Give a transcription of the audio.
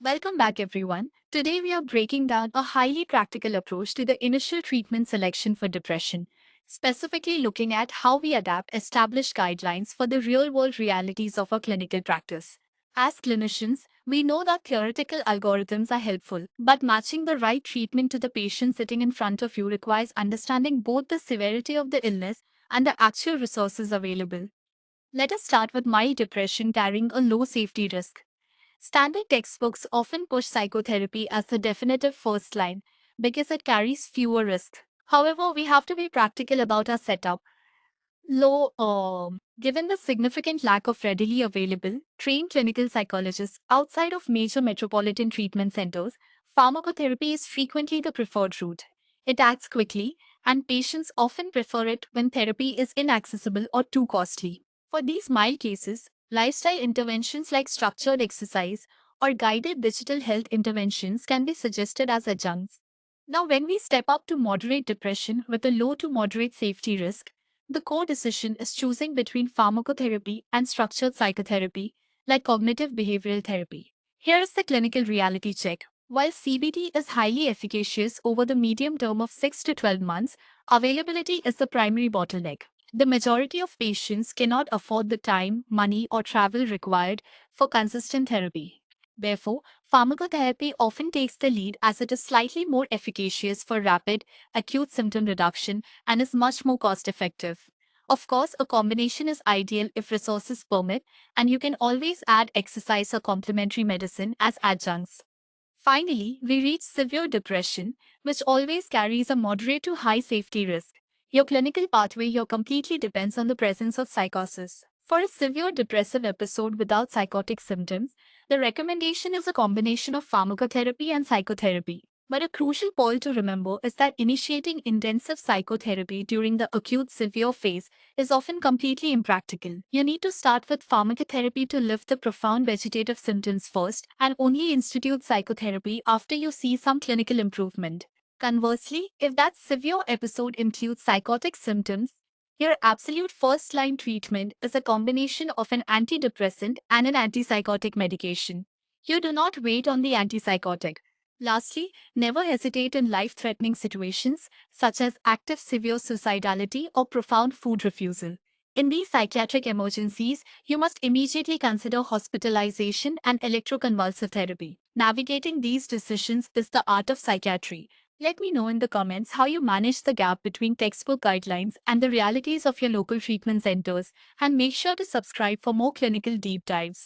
Welcome back, everyone. Today, we are breaking down a highly practical approach to the initial treatment selection for depression, specifically looking at how we adapt established guidelines for the real world realities of our clinical practice. As clinicians, we know that theoretical algorithms are helpful, but matching the right treatment to the patient sitting in front of you requires understanding both the severity of the illness and the actual resources available. Let us start with mild depression carrying a low safety risk. Standard textbooks often push psychotherapy as the definitive first line because it carries fewer risks. However, we have to be practical about our setup. Given the significant lack of readily available, trained clinical psychologists outside of major metropolitan treatment centers, pharmacotherapy is frequently the preferred route. It acts quickly, and patients often prefer it when therapy is inaccessible or too costly. For these mild cases, lifestyle interventions like structured exercise or guided digital health interventions can be suggested as adjuncts. Now, when we step up to moderate depression with a low to moderate safety risk, the core decision is choosing between pharmacotherapy and structured psychotherapy, like cognitive behavioral therapy. Here is the clinical reality check. While CBT is highly efficacious over the medium term of 6 to 12 months, availability is the primary bottleneck. The majority of patients cannot afford the time, money, or travel required for consistent therapy. Therefore, pharmacotherapy often takes the lead as it is slightly more efficacious for rapid, acute symptom reduction and is much more cost effective. Of course, a combination is ideal if resources permit, and you can always add exercise or complementary medicine as adjuncts. Finally, we reach severe depression, which always carries a moderate to high safety risk. Your clinical pathway here completely depends on the presence of psychosis. For a severe depressive episode without psychotic symptoms, the recommendation is a combination of pharmacotherapy and psychotherapy. But a crucial point to remember is that initiating intensive psychotherapy during the acute severe phase is often completely impractical. You need to start with pharmacotherapy to lift the profound vegetative symptoms first and only institute psychotherapy after you see some clinical improvement. Conversely, if that severe episode includes psychotic symptoms, your absolute first line treatment is a combination of an antidepressant and an antipsychotic medication. You do not wait on the antipsychotic. Lastly, never hesitate in life threatening situations such as active severe suicidality or profound food refusal. In these psychiatric emergencies, you must immediately consider hospitalization and electroconvulsive therapy. Navigating these decisions is the art of psychiatry. Let me know in the comments how you manage the gap between textbook guidelines and the realities of your local treatment centers, and make sure to subscribe for more clinical deep dives.